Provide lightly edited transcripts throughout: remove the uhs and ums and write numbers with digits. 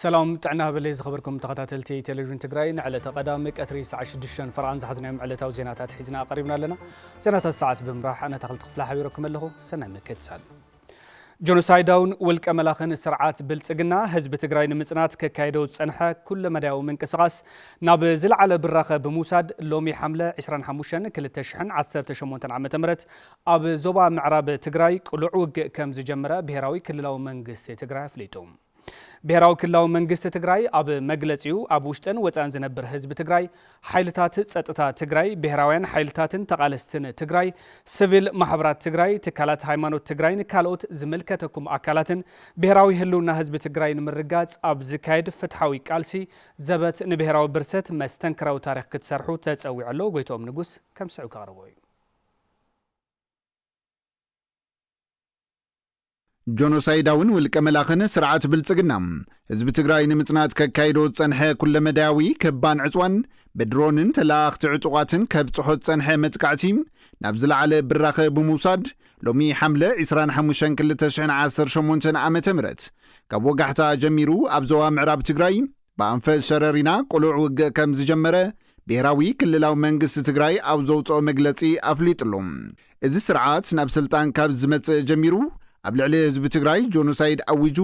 سلام تعنا بلي زخبركم تخاتلتي تلفزيون تግራይ نعلة قدامك أتري ساعة 6 فرانز حزنا معلتها وزيناتات حزنا قريبنا لنا زينات الساعات بمراح أنا تخلت خفلا حبيركم له سنة مكتسال جونوسايداون ولك أملاخن السرعات بالسجنا حزب تግራይ نمصنات ككايدو صنحه كل مداو منقسقاس ناب زلعله براخه بموساد لومي حمله 25 كلتشحن 18 عام تمرت اب زوبا معراب تግራይ قلع وق كم زجمره بهراوي كللاو منغست تግራይ فليتوم بهراو كلاو منغست تግራይ اب مغلصيو اب وشتن وصان زنبر حزب تግራይ حيلتات صطتا تግራይ بهراوያን حيلتاتن تقالستن تግራይ سيفيل محبرات تግራይ تكالات ሃይማኖት تግራይን ካልኦት ዝምልከተኩም አካላትን بهراوي ህልውና حزب تግራይ ንምርጋጽ اب ዝካይድ ፍትሐዊ ቃልሲ ዘበት ንብهراوي ብርሰት መስተንክራው ታሪክ ክትሰርሑ ተጸዊዕሎ ጎይቶም ንጉስ ከምስዑ ካርቦይ جونوسايداون والكملاخن سرعات بالصقنا حزب تግራይ ንምጽናት ከካይዶ ጸንሐ ኩለ መዳዊ ከባን ዕጽዋን በድሮንን ተላእኽቲ ዕጹዋትን ከብጽሖት ጸንሐ መጥቃዕቲ ናብ ዝለዓለ ብራኸ ብሙሳድ ሎሚ ሐምለ 25 2018 ዓመተ ምህረት ካብ ወጋሕታ ጀሚሩ ኣብ ዞባ ምዕራብ ትግራይ በአንፈል ሸረሪና ቆልዑ ውግእ ከም ዝጀመረ ብሄራዊ ክልላዊ መንግስቲ ትግራይ ኣብ ዘውጽኦ መግለጺ ኣፍሊጥሎም እዚ ስርዓት ናብ ስልጣን ካብ ዝመጽእ ጀሚሩ ኣብ ልዕሊ ህዝቢ ትግራይ ጆኖሳይድ ኣዊጁ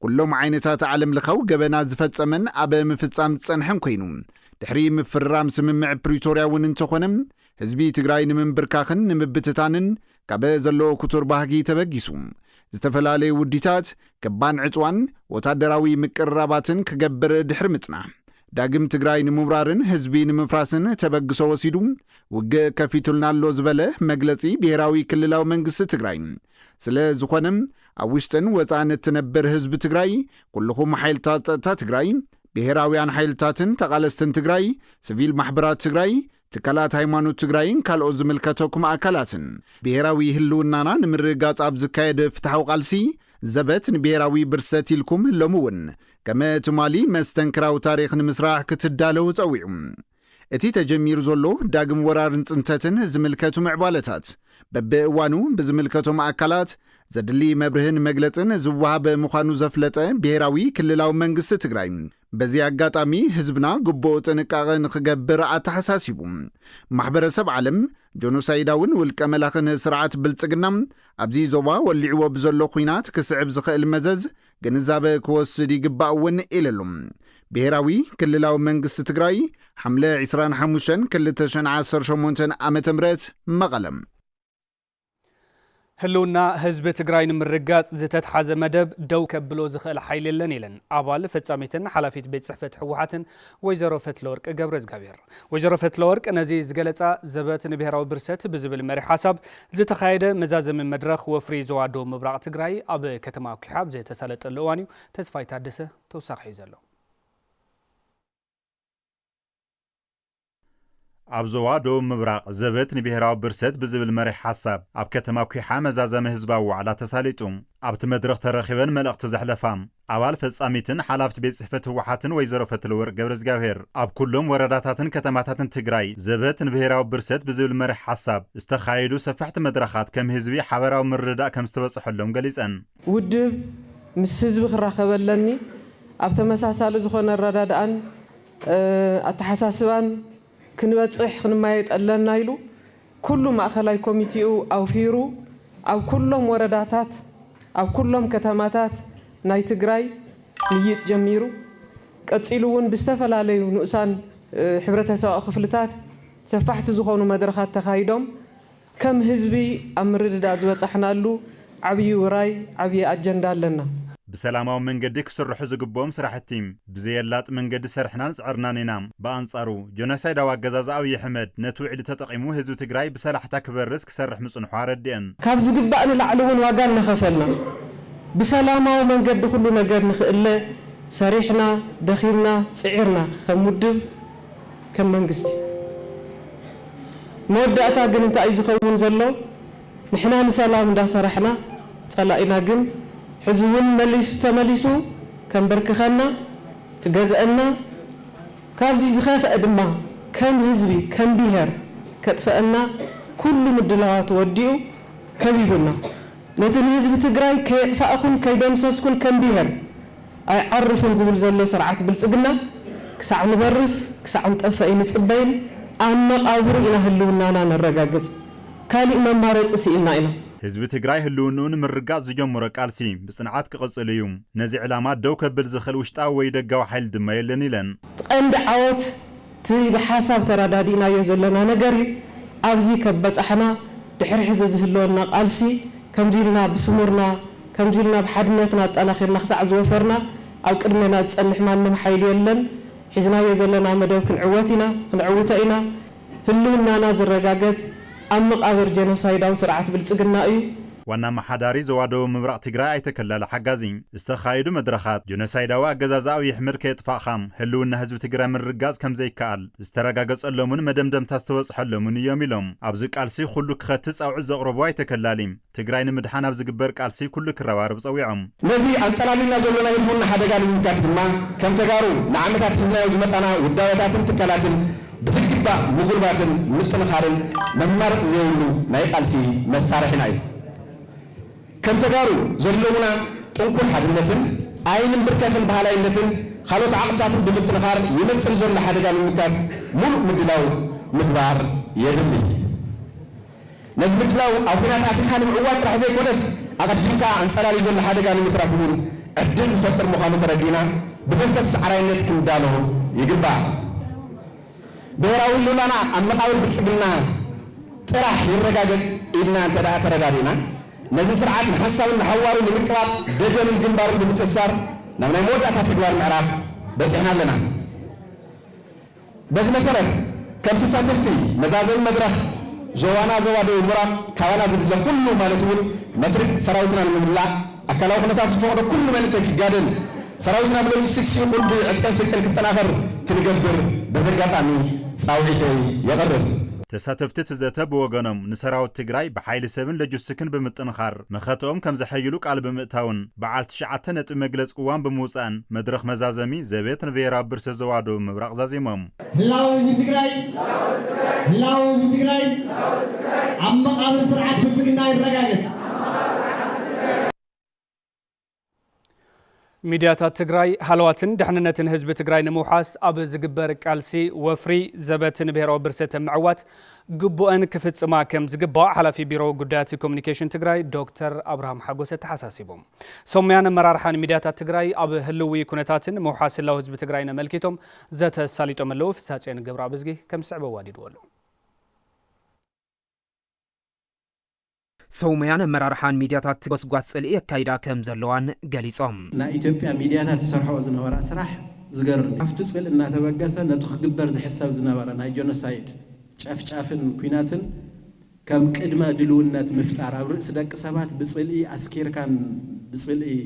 ኩሎም ዓይነታት ዓለም ለኻው ገበና ዝፈጸመን ኣብ ምፍጻም ጸንሐም ኮይኑ ድሕሪ ምፍራም ስምምዕ ፕሪቶሪያ ውን እንተኾነም ህዝቢ ትግራይ ንምንብርካኽን ንምብትታንን ካብ ዘለዎ ኩቱር ባህጊ ተበጊሱ ዝተፈላለዩ ውዲታት ከባን ዕጽዋን ወታደራዊ ምቅርራባትን ክገብር ድሕሪ ምጽናሕ ዳግም ትግራይ ንምብራርን ህዝቢ ንምፍራስን ተበግሶ ወሲዱ ውግእ ከፊቱልናሎ ዝበለ መግለጺ ብሄራዊ ክልላዊ መንግስቲ ትግራይ ስለ ዝኾነም ኣብ ውሽጥን ወፃእን እትነብር ህዝቢ ትግራይ ኩልኹም ሓይልታት ጸጥታ ትግራይ ብሄራውያን ሓይልታትን ተቓለስትን ትግራይ ሲቪል ማሕበራት ትግራይ ትካላት ሃይማኖት ትግራይን ካልኦት ዝምልከተኩም ኣካላትን ብሄራዊ ህልውናና ንምርጋጽ ኣብ ዝካየድ ፍትሐዊ ቃልሲ ዘበት ንብሄራዊ ብርሰት ኢልኩም ሎምውን ከመ ትማሊ መስተንክራዊ ታሪክ ንምስራሕ ክትዳለው ጸዊዑ እቲ ተጀሚሩ ዘሎ ዳግም ወራርን ጽንተትን ዝምልከቱ ምዕባለታት በብእዋኑ ብዝምልከቶም ኣካላት ዘድሊ መብርህን መግለጽን ዝዋሃበ ምዃኑ ዘፍለጠ ብሄራዊ ክልላዊ መንግስቲ ትግራይ በዚ አጋጣሚ ህዝብና ግቦ ጥንቃቄ ንክገብር አተሐሳሲቡ ማህበረሰብ ዓለም ጆኖሳይዳውን ውልቀ መላኽን ስርዓት ብልጽግና ኣብዚ ዞባ ወሊዕዎ ብዘሎ ኩናት ክስዕብ ዝኽእል መዘዝ ግንዛበ ክወስድ ይግባእውን ኢለሎም ብሄራዊ ክልላዊ መንግስቲ ትግራይ ሐምለ 25 2018 ዓመተ ምህረት መቐለም ህልውና ህዝብ ትግራይ ንምርጋጽ ዝተትሓዘ መደብ ደው ከብሎ ዝኽእል ሓይል የለን ኢለን ኣባል ፈጻሚትን ሓላፊት ቤት ጽሕፈት ሕወሓትን ወይዘሮ ፈትለወርቅ ገብረዝጋብሔር ወይዘሮ ፈትለወርቅ ነዚ ዝገለጻ ዘበት ንብሄራዊ ብርሰት ብዝብል መሪ ሓሳብ ዝተኻየደ መዛዘሚ መድረኽ ወፍሪ ዘዋዶ ምብራቕ ትግራይ ኣብ ከተማ ኩሓብ ዝተሳለጠሉ እዋን እዩ ተስፋይ ታደሰ ተወሳኺ ዘሎ ኣብ ዞባ ደቡብ ምብራቕ ዘበት ንብሄራዊ ብርሰት ብዝብል መሪሕ ሓሳብ ኣብ ከተማ ኩሓ መዛዘመ ህዝባዊ ዋዕላ ተሳሊጡ ኣብቲ መድረኽ ተረኺበን መልእኽቲ ዘሕለፋ ኣባል ፈጻሚትን ሓላፍቲ ቤት ጽሕፈት ሕወሓትን ወይዘሮ ፈትለወርቅ ገብረዝጋብሔር ኣብ ኩሎም ወረዳታትን ከተማታትን ትግራይ ዘበት ንብሄራዊ ብርሰት ብዝብል መሪሕ ሓሳብ ዝተኻየዱ ሰፋሕቲ መድረኻት ከም ህዝቢ ሓበራዊ ምርዳእ ከም ዝተበጽሐሎም ገሊጸን ውድብ ምስ ህዝቢ ክራኸበለኒ ኣብ ተመሳሳሊ ዝኾነ ረዳድኣን ኣተሓሳስባን ክንበጽሕ ክንማየጥ ኣለና ኢሉ ኩሉ ማእኸላይ ኮሚቴኡ ኣውፊሩ ኣብ ኩሎም ወረዳታት ኣብ ኩሎም ከተማታት ናይ ትግራይ ንይጥ ጀሚሩ ቀጺሉ እውን ብዝተፈላለዩ ንኡሳን ሕብረተሰብ ክፍልታት ሰፋሕቲ ዝኾኑ መድረኻት ተኻይዶም ከም ህዝቢ ኣብ ምርድዳእ ዝበጽሕናሉ ዓብዪ ውራይ ዓብዪ ኣጀንዳ ኣለና بسلاماو منجد كسرح زقبوم سرحتيم بزيلات منجد سرحنا صعرنا نينام بانصارو جونوسايد واجزاز او يحمد نتو عيد تطقيمو هزو تግራይ بسلاحتا كبر رزق سرح مصنحو አረደን ካብ ዝግባእን ላዕለውን ዋጋ ነኸፈልና بسلاماو መንገድ ሁሉ ነገር ንኽእለ ሰሪሕና ደኺምና ጽዒርና ከምውድብ ከም መንግስቲ መወዳእታ ግን እንታይ ዝኸውን ዘሎ ንሕና ንሰላም እንዳሰራሕና ጸላኢና ግን حزون مليسو تمليسو كم بركخنا تجزأنا كابزي زخاف أدمّا كم هزبي كم بيهر كتفأنا كل مدلات وديو كبيبنا نتن هزبي تجراي كيتفأخون كيدمسسكون كم بيهر أي عرفن زبل زلو سرعة بلصقنا كسع نبرس كسع نطفى نصبين أما قابر إلى هلونا نرجعت كالي ما مارس سئلنا إنا ህዝቢ ትግራይ ህልውንኡን ምርጋጽ ዝጀመረ ቃልሲ ብጽንዓት ክቐጽል እዩ ነዚ ዕላማ ደው ከብል ዝኽእል ውሽጣዊ ወይ ደጋዊ ሓይሊ ድማ የለን ኢለን ቀንዲ ዓወት እቲ ብሓሳብ ተረዳዲእናዮ ዘለና ነገር ኣብዚ ከበጻሕና ድሕሪ ሕዚ ዝህልወና ቃልሲ ከምዚ ኢልና ብስሙርና ከምዚ ኢልና ብሓድነትና ኣጠናኺርና ክሳዕ ዝወፈርና ኣብ ቅድሜና ዝጸንሕ ማንም ሓይሊ የለን ሒዝናዮ ዘለና መደብ ክንዕወት ኢና ክንዕውቶ ኢና ህልውናና ዝረጋገጽ ኣብ መቃብር ጀኖሳይዳዊ ስርዓት ብልጽግና እዩ ዋና መሓዳሪ ዘዋደው ምብራቕ ትግራይ ኣይተከላለ ሓጋዚ ዝተኻየዱ መድረኻት ጀኖሳይዳዊ ኣገዛዛዊ ይሕምር ከየጥፋእኻም ህልውና ህዝቢ ትግራይ ምርጋጽ ከም ዘይከኣል ዝተረጋገጸሎምን መደምደምታ ዝተወጽሐሎምን እዮም ኢሎም ኣብዚ ቃልሲ ኩሉ ክኸትፅ ኣውዕል ዘቕረቡ ኣይተከላሊ ትግራይ ንምድሓን ኣብ ዝግበር ቃልሲ ኩሉ ክረባርብ ጸዊዖም ነዚ ኣንጸላሊና ዘለና ህልውና ሓደጋ ንምምካት ድማ ከም ተጋሩ ንዓመታት ሒዝናዮ ዝመጻና ውዳበታትን ትካላትን ብዝግባ ምጉልባትን ምጥንኻርን መማረፅ ዘይብሉ ናይ ቃልሲ መሳርሒና እዩ ከም ተጋሩ ዘለውና ጥንኩር ሓድነትን ዓይንን ብርከትን ባህላይነትን ካልኦት ዓቕምታትን ብምጥንኻር ይመጽእ ዘሎ ሓደጋ ንምምካት ሙሉእ ምድላው ምግባር የድሊ ነዚ ምድላው ኣብ ኩናት ኣትካ ንምዕዋት ጥራሕ ዘይኮነስ ኣቐዲምካ ኣንጸላሊ ዘሎ ሓደጋ ንምትራፍ እውን ዕድል ዝፈጥር ምዃኑ ተረዲና ብመንፈስ ሰዕራይነት ክንዳሎ ይግባእ ብሔራዊ ህልውናና ኣብ መቃብር ብልጽግና ጥራሕ ይረጋገጽ ኢልና እንተደኣ ተረዳዲና ነዚ ስርዓት ንሓሳብን ንሓዋሩ ንምቅራጽ ደጀንን ግንባርን ብምትእሳር ናብ ናይ መወዳእታ ተግባር ምዕራፍ በፂሕና ኣለና በዚ መሰረት ከም ተሳተፍቲ መዛዘሚ መድረኽ ዞባና ዞባ ደቡብ ምዕራብ ካባና ዝድለ ኩሉ ማለት እውን መስርዕ ሰራዊትና ንምምላእ ኣካላዊ ኩነታት ዝፈቕዶ ኩሉ መንእሰይ ክጋደል ሰራዊትና ብሎጂስቲክስ ይኹን ብዕጥቀት ስልጠን ክጠናኸር ክንገብር በዘጋጣሚ ጻውዒተይ የቐርብ ተሳተፍቲ ትዘተ ብወገኖም ንሰራዊት ትግራይ ብሓይሊ ሰብን ሎጂስቲክን ብምጥንኻር መኸተኦም ከም ዘሐይሉ ቃል ብምእታውን በዓል 9 ነጥቢ መግለጽ ቅዋም ብምውፃእን መድረኽ መዛዘሚ ዘቤት ንብሔራዊ ብርሰት ዘዋደው ምብራቕ ዛዚሞም ህላዊ ህዝቢ ትግራይ ኣብ መቃብር ስርዓት ብልጽግና ይረጋገጽ ሚድያታት ትግራይ ሃለዋትን ድሕንነትን ህዝቢ ትግራይ ንምውሓስ ኣብ ዝግበር ቃልሲ ወፍሪ ዘበትን ብሔራዊ ብርሰት ምዕዋት ግቡአን ክፍጽማ ከም ዝግባእ ሓላፊ ቢሮ ጉዳያት ኮሙኒኬሽን ትግራይ ዶክተር አብርሃም ሓጎስ ተሓሳሲቦም ሰሙያን መራርሓን ሚድያታት ትግራይ ኣብ ህልዊ ኩነታትን ምውሓስ ህላዊ ህዝቢ ትግራይ ነመልኪቶም ዘተሳሊጦም ኣለዉ ፍሳጨን ገብረ ኣብዝጊ ከም ስዕበ ዋዲድወሉ ሰውመያን መራርሓን ሚድያታት ጎስጓስ ጽልኢ ኣካይዳ ከም ዘለዋን ገሊጾም ናይ ኢትዮጵያ ሚድያታት ዝሰርሕዎ ዝነበራ ስራሕ ዝገርም ኣብቲ ጽል እናተበገሰ ነቲ ክግበር ዝሕሰብ ዝነበረ ናይ ጀኖሳይድ ጨፍጫፍን ኩናትን ከም ቅድመ ድልውነት ምፍጣር ኣብ ርእሲ ደቂ ሰባት ብጽልኢ ኣስኪርካን ብጽልኢ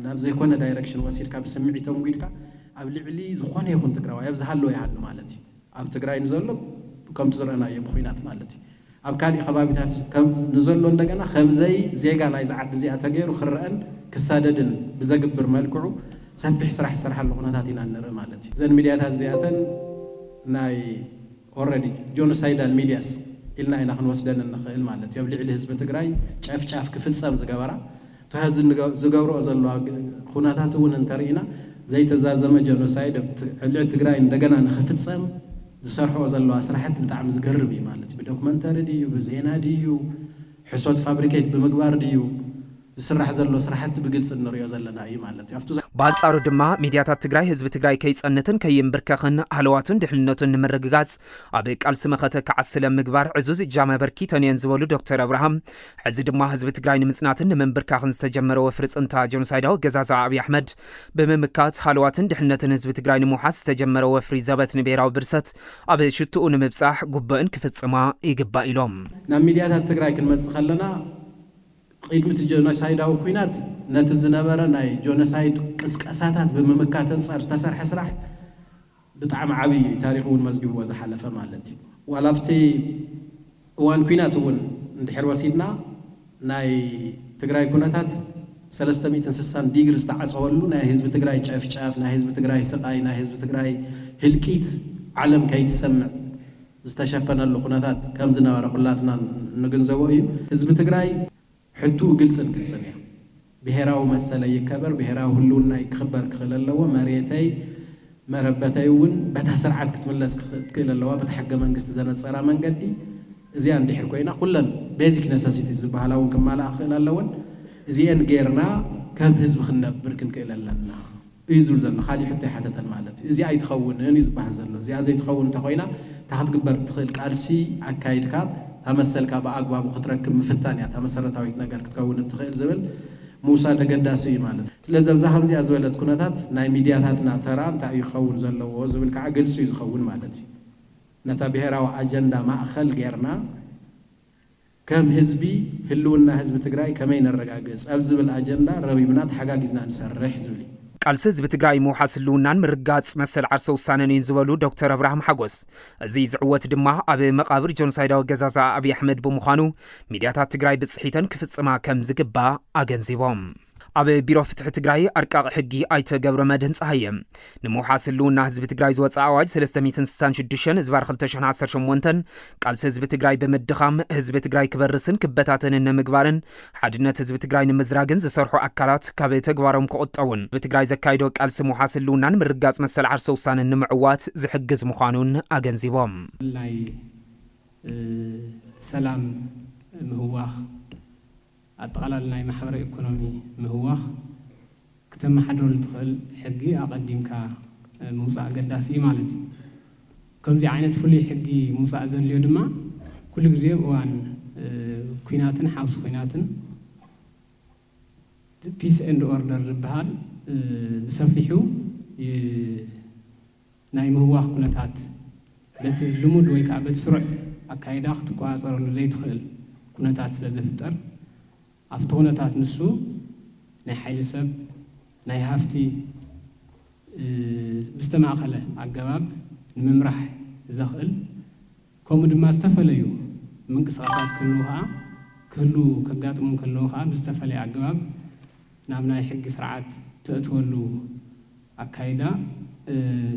ናብ ዘይኮነ ዳይሬክሽን ወሲድካ ብስምዒቶም ጉድካ ኣብ ልዕሊ ዝኾነ ይኹን ትግራዋይ ኣብ ዝሃለወ ይሃሉ ማለት እዩ ኣብ ትግራይ ንዘሎ ከምቲ ዝረአናዮ ብኩናት ማለት እዩ ኣብ ካልእ ከባቢታት ከም ንዘሎ እንደገና ከምዘይ ዜጋ ናይ ዝዓዲ እዚኣ ተገይሩ ክረአን ክሳደድን ብዘግብር መልክዑ ሰፊሕ ስራሕ ዝሰርሓሉ ኩነታት ኢና ንርኢ ማለት እዩ ዘን ሚድያታት እዚኣተን ናይ ኦልሬዲ ጆኖሳይዳል ሚድያስ ኢልና ኢና ክንወስደን ንኽእል ማለት እዩ ኣብ ልዕሊ ህዝቢ ትግራይ ጨፍጫፍ ክፍጸም ዝገበራ ተህዚ ዝገብርኦ ዘለዋ ኩነታት እውን እንተርኢና ዘይተዛዘመ ጆኖሳይድ ኣብ ልዕሊ ትግራይ እንደገና ንኽፍጸም ዝሰርሕዎ ዘለዋ ስራሕቲ ብጣዕሚ ዝገርም እዩ ማለት ብዶክመንተሪ ድዩ ብዜና ድዩ ሕሶት ፋብሪኬት ብምግባር ድዩ ዝስራሕ ዘሎ ስራሕቲ ብግልጽ እንሪኦ ዘለና እዩ ማለት እዩ ኣብቱ በአንጻሩ ድማ ሚድያታት ትግራይ ህዝቢ ትግራይ ከይጸንትን ከይምብርከኽን ሃለዋትን ድሕንነቱን ንምርግጋጽ ኣብ ቃልሲ መኸተ ክዓስለ ምግባር ዕዙዝ እጃመ በርኪተን እየን ዝበሉ ዶክተር አብርሃም ሕዚ ድማ ህዝቢ ትግራይ ንምጽናትን ንምንብርካኽን ዝተጀመረ ወፍሪ ጽንታ ጀኖሳይዳዊ ገዛዛ ኣብይ ኣሕመድ ብምምካት ሃለዋትን ድሕንነትን ህዝቢ ትግራይ ንምውሓስ ዝተጀመረ ወፍሪ ዘበት ንብሔራዊ ብርሰት ኣብ ሽትኡ ንምብጻሕ ጉበእን ክፍጽማ ይግባእ ኢሎም ናብ ሚድያታት ትግራይ ክንመጽእ ከለና ቅድሚ ጀኖሳይዳዊ ኩናት ነቲ ዝነበረ ናይ ጀኖሳይድ ቅስቀሳታት ብምምካት አንጻር ዝተሰርሐ ስራሕ ብጣዕሚ ዓብይ ታሪክ እውን መዝጊብዎ ዝሓለፈ ማለት እዩ ዋላፍቲ እዋን ኩናት እውን እንድሕር ወሲድና ናይ ትግራይ ኩነታት 360 ዲግሪ ዝተዓፀወሉ ናይ ህዝቢ ትግራይ ጨፍጫፍ ናይ ህዝቢ ትግራይ ስቃይ ናይ ህዝቢ ትግራይ ህልቂት ዓለም ከይትሰምዕ ዝተሸፈነሉ ኩነታት ከም ዝነበረ ኩላትና ንግንዘቦ እዩ ህዝቢ ትግራይ ሕቱ ግልጽን እያ ብሔራዊ መሰለ ይከበር ብሔራዊ ህልውና ይክበር ክለለዎ መሬተይ መረበተይውን በታ ስርዓት ክትመለስ ክለለዋ በተሐገ መንግስት ዘነጸራ መንገዲ እዚያ እንድሕር ኮይና ኩለን ቤዚክ ነሰሲቲስ ዝበሃላውን ከማላ ክላለውን እዚአን ጌርና ከም ህዝብ ክነብር ክንክእለለና ይዙል ዘሎ ካሊ ሕቶ ይሓተተን ማለት እዩ እዚኣ ይትኸውንን ይዝበሃል ዘሎ እዚኣ ዘይትኸውን እንተኮይና ታክትግበር ትኽእል ቃልሲ አካይድካ ተመሰልካ በአግባቡ ክትረክብ ምፍታን ያ ተመሰረታዊት ነገር ክትከውን ትኽእል ዝብል ሙሳ ደገዳሲ ማለት ስለዚ ኣብዛ ከምዚ ዝበለት ኩነታት ናይ ሚድያታትና ተራ እንታይ ይኸውን ዘለዎ ዝብል ከዓ ግልጽ ይዝኸውን ማለት እዩ ነታ ብሔራዊ አጀንዳ ማእኸል ጌርና ከም ህዝቢ ህልውና ህዝቢ ትግራይ ከመይ ነረጋግጽ ኣብ ዝብል አጀንዳ ረቢብና ተሓጋጊዝና ንሰርሕ ዝብል ቃልሲ ህዝቢ ትግራይ ምውሓስ ህልውናን ምርጋጽ መሰል ዓርሰ ውሳነን እዩ ዝበሉ ዶክተር አብርሃም ሓጎስ እዚ ዝዕወት ድማ ኣብ መቃብር ጆኖሳይዳዊ ገዛዛ ኣብዪ ኣሕመድ ብምዃኑ ሚድያታት ትግራይ ብጽሒተን ክፍጽማ ከም ዝግባእ ኣገንዚቦም ኣብ ቢሮ ፍትሒ ትግራይ ኣርቃቂ ሕጊ ኣይተ ገብረ መድህን ፀሃየ ንምውሓስ ህልውና ህዝቢ ትግራይ ዝወፅእ ኣዋጅ 366 ዝባር 2018 ቃልሲ ህዝቢ ትግራይ ብምድኻም ህዝቢ ትግራይ ክበርስን ክበታተንን ንምግባርን ሓድነት ህዝቢ ትግራይ ንምዝራግን ዝሰርሑ ኣካላት ካብ ተግባሮም ክቁጠውን ብትግራይ ዘካይዶ ቃልሲ ምውሓስ ህልውናን ምርጋጽ መሰል ዓርሰ ውሳነን ንምዕዋት ዝሕግዝ ምዃኑን ኣገንዚቦም ናይ ሰላም ምህዋኽ አጠቃላል ናይ ማሕበራዊ ኢኮኖሚ ምህዋኽ ከተመሓደሩ ትኽእል ሕጊ ኣቀዲምካ ምውፃእ ኣገዳሲ ማለት እዩ ከምዚ ዓይነት ፍሉይ ሕጊ ምውፃእ ዘድልዮ ድማ ኩሉ ግዜ እዋን ኩናትን ሓውሲ ኩናትን ፒስ ኤንድ ኦርደር ዝበሃል ብሰፊሑ ናይ ምህዋኽ ኩነታት በቲ ልሙድ ወይ ከዓ በቲ ስሩዕ ኣካይዳ ክትቆፃፀረሉ ዘይትኽእል ኩነታት ስለ ዝፍጠር ኣብቲ ኩነታት ንሱ ናይ ሓይሊ ሰብ ናይ ሃፍቲ ብዝተማእኸለ ኣገባብ ንምምራሕ ዘኽእል ከምኡ ድማ ዝተፈለዩ ምንቅስቃሳት ክህሉ ከጋጥሙ ከለዉ ከዓ ብዝተፈለየ ኣገባብ ናብ ናይ ሕጊ ስርዓት ተእትወሉ ኣካይዳ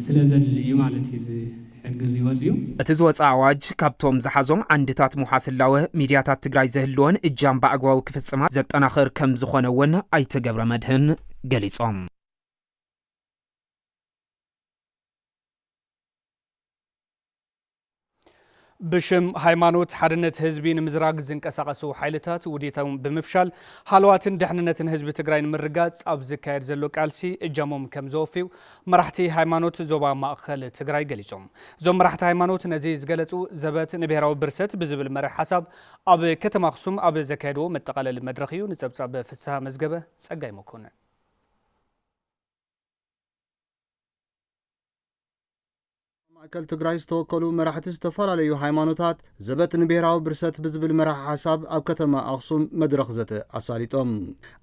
ስለ ዘድሊ እዩ ማለት እዩ እቲ ዝወፅእ ኣዋጅ ካብቶም ዝሓዞም ዓንድታት ምውሓስ ህላወ ሚድያታት ትግራይ ዘህልወን እጃም ብኣግባቡ ክፍጽማ ዘጠናኽር ከም ዝኾነ እውን ኣይተ ገብረ መድህን ገሊጾም ብሽም ሃይማኖት ሓድነት ህዝቢ ንምዝራግ ዝንቀሳቐሱ ሓይልታት ውዲቶም ብምፍሻል ሃልዋትን ድሕንነትን ህዝቢ ትግራይ ንምርጋጽ ኣብ ዝካየድ ዘሎ ቃልሲ እጃሞም ከም ዘወፍዩ መራሕቲ ሃይማኖት ዞባ ማእኸል ትግራይ ገሊጾም እዞም መራሕቲ ሃይማኖት ነዚ ዝገለጹ ዘበት ንብሔራዊ ብርሰት ብዝብል መርሕ ሓሳብ ኣብ ከተማ ኣክሱም ኣብ ዘካየድዎ መጠቃለሊ መድረኽ እዩ ንጸብጻብ ፍስሓ መዝገበ ጸጋይ መኮንን ማእከል ትግራይ ዝተወከሉ መራሕቲ ዝተፈላለዩ ሃይማኖታት ዘበት ንብሔራዊ ብርሰት ብዝብል መራሒ ሓሳብ ኣብ ከተማ ኣክሱም መድረኽ ዘተ ኣሳሊጦም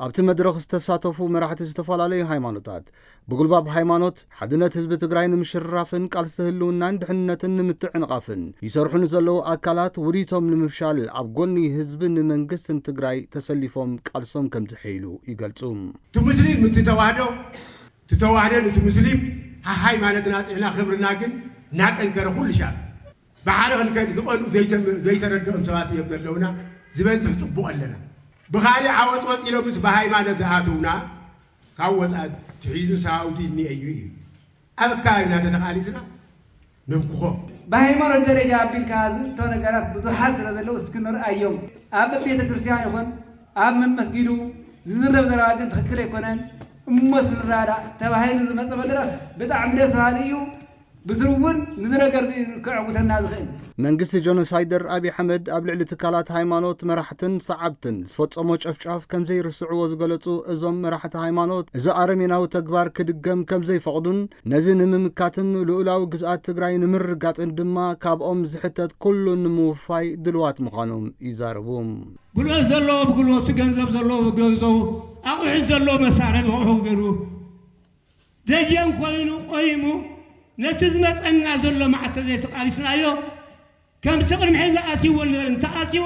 ኣብቲ መድረኽ ዝተሳተፉ መራሕቲ ዝተፈላለዩ ሃይማኖታት ብጉልባብ ሃይማኖት ሓድነት ህዝቢ ትግራይ ንምሽራፍን ቃልሲ ህልውናን ድሕንነትን ንምትዕንቃፍን ይሰርሑን ዘለዉ ኣካላት ውዲቶም ንምፍሻል ኣብ ጎኒ ህዝብን መንግስትን ትግራይ ተሰሊፎም ቃልሶም ከም ዝሕይሉ ይገልጹ እቲ ሙስሊም ትተዋህደን እቲ ሙስሊም ሃይማኖትና ጽዕና ክብርና ግን ናጠንከረ ኩሉ ሻል ብሓደ ክንከድ ዝቆልኡ ዘይተረድኦም ሰባት እዮም ዘለውና ዝበዝሕ ጽቡቕ ኣለና ብኻሊእ ዓወት ወፂሎም ምስ ብሃይማኖት ዝኣትውና ካብ ወፃእ ትሒዙ ሳውዲ እኒአዩ እዩ ኣብ ከባቢና ተተቃሊስና ንምክኾ በሃይማኖት ደረጃ ኣቢልካ ዝእቶ ነገራት ብዙሓት ስለ ዘለዉ እስክንርአዮም ኣብ ቤተ ክርስቲያን ይኹን ኣብ መስጊዱ ዝዝረብ ዘረባ ግን ትክክል ኣይኮነን እሞስ ንራዳእ ተባሂሉ ዝመፀ መድረኽ ብጣዕሚ ደስ በሃሊ እዩ ብስሩውን ንዝነገር ክዕውተና ዝኽእል መንግስቲ ጆኖሳይደር ኣብዪ ኣሕመድ ኣብ ልዕሊ ትካላት ሃይማኖት መራሕትን ሰዓብትን ዝፈጸሞ ጨፍጫፍ ከም ዘይርስዕዎ ዝገለጹ እዞም መራሕቲ ሃይማኖት እዚ ኣረሜናዊ ተግባር ክድገም ከም ዘይፈቕዱን ነዚ ንምምካትን ልኡላዊ ግዝኣት ትግራይ ንምርጋፅን ድማ ካብኦም ዝሕተት ኩሉ ንምውፋይ ድልዋት ምዃኖም ይዛረቡ ጉልበት ዘለዎ ብጉልበቱ ገንዘብ ዘለዎ ብገንዘቡ ኣቑሑት ዘለዎ መሳርሒ ብቑሑ ገይሩ ደጀን ኮይኑ ቆይሙ ነቲ ዝመፀና ዘሎ ማዕተ ዘይተቃሊስናዮ ከም ቅድሚ ሕዚ ኣትይዎ ንበር እንተኣትዩ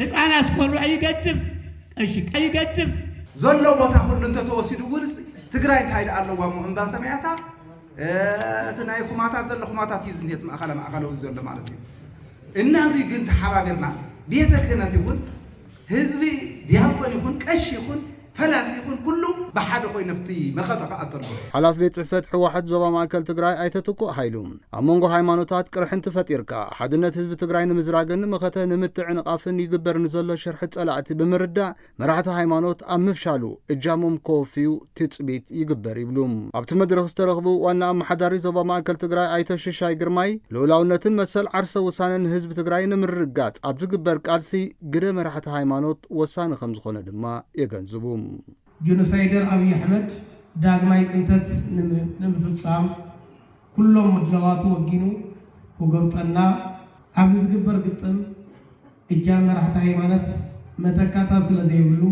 ህፃናት ቆልዑ ኣይገድብ ቀሽቅ ኣይገድብ ዘሎ ቦታ ኩሉ እንተተወሲዱ ውንስ ትግራይ እንታይ ኣለዋ እምባ ሰማያታ እቲ ናይ ኩማታት ዘሎ ኩማታት እዩ ዝኔት ማእኸላዊ ዘሎ ማለት እዩ እናዚ ግን ተሓባቢርና ቤተ ክህነት ይኹን ህዝቢ ዲያቆን ይኹን ቀሺ ይኹን ፈላሲ ይኹን ኩሉ ብሓደ ኮይኑ ፍቲ መኸተ ከኣተሉ ሓላፊ ቤት ጽሕፈት ሕወሓት ዞባ ማእከል ትግራይ ኣይተትኩ ሃይሉ ኣብ መንጎ ሃይማኖታት ቅርሕንቲ ፈጢርካ ሓድነት ህዝቢ ትግራይ ንምዝራግን መኸተ ንምትዕ ንቓፍን ይግበር ንዘሎ ሽርሒ ጸላእቲ ብምርዳእ መራሕቲ ሃይማኖት ኣብ ምፍሻሉ እጃሞም ኮፍዩ ትጽቢት ይግበር ይብሉ ኣብቲ መድረኽ ዝተረኽቡ ዋና ኣመሓዳሪ ዞባ ማእከል ትግራይ ኣይተሽሻይ ግርማይ ልኡላውነትን መሰል ዓርሰ ውሳነን ህዝቢ ትግራይ ንምርጋጽ ኣብ ዝግበር ቃልሲ ግደ መራሕቲ ሃይማኖት ወሳኒ ከም ዝኾነ ድማ የገንዝቡ ጆኖሳይደር አብይ አሕመድ ዳግማይ ጽንተት ንምፍጻም ኩሎም ምድለዋቱ ወጊኑ ወገብጠና ኣብ ዝግበር ግጥም እጃም መራሕቲ ሃይማኖት መተካታ ስለዘይብሉ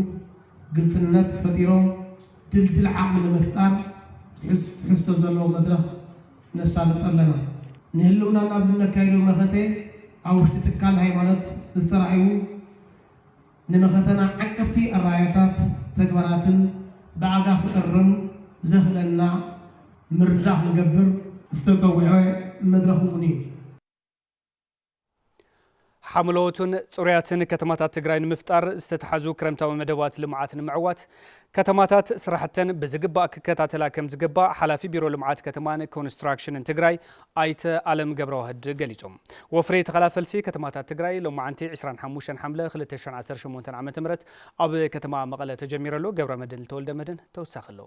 ግልጽነት ፈጢሮም ድልድል ዓቕሚ ንምፍጣር ትሕዝቶ ዘለዎ መድረኽ ነሳልጥ ኣለና ንህልውናና ብነካይዶ መኸተ ኣብ ውሽጢ ትካል ሃይማኖት ዝተራእዩ ንመኸተና ዓቀፍቲ ኣራያታት ተግባራትን ብኣጋ ክቀርም ዘኽለና ምርዳኽ ንገብር ዝተፀውዐ መድረኽ እውን እዩ ሓምለዎትን ጽሩያትን ከተማታት ትግራይ ንምፍጣር ዝተተሓዙ ክረምታዊ መደባት ልምዓት ንምዕዋት ከተማታት ስራሕተን ብዝግባእ ክከታተላ ከም ዝግባእ ሓላፊ ቢሮ ልምዓት ከተማን ኮንስትራክሽንን ትግራይ ኣይተ ኣለም ገብረዋህድ ገሊጾም ወፍሪ ተኸላፈልሲ ከተማታት ትግራይ ሎማዓንቲ 25 ሓምለ 2018 ዓ.ም ኣብ ከተማ መቐለ ተጀሚረሎ ገብረ መድን ተወልደ መድን ተወሳኸሎ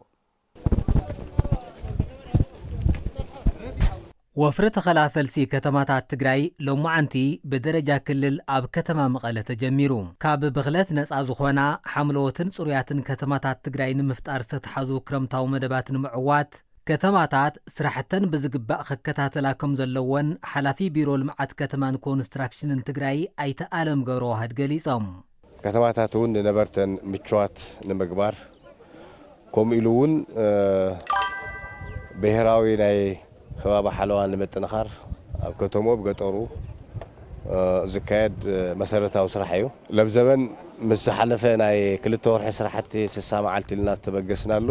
ወፍሪ ተኸላፈልሲ ከተማታት ትግራይ ሎማዓንቲ ብደረጃ ክልል ኣብ ከተማ መቐለ ተጀሚሩ ካብ ብኽለት ነፃ ዝኾና ሓምለዎትን ጽሩያትን ከተማታት ትግራይ ንምፍጣር ዝተተሓዙ ክረምታዊ መደባት ንምዕዋት ከተማታት ስራሕተን ብዝግባእ ክከታተላ ከም ዘለወን ሓላፊ ቢሮ ልምዓት ከተማን ኮንስትራክሽንን ትግራይ ኣይተ ኣለም ገብረዋህድ ገሊጾም ከተማታት እውን ነበርተን ምቹዋት ንምግባር ከምኡ ኢሉ እውን ብሄራዊ ናይ ከባቢ ሓለዋን ንምጥንኻር ኣብ ከተማኡ ብገጠሩ ዝካየድ መሰረታዊ ስራሕ እዩ ለብዘበን ምስ ሓለፈ ናይ 2 ወርሒ ስራሕቲ 60 መዓልቲ ኢልና ዝተበገስናሉ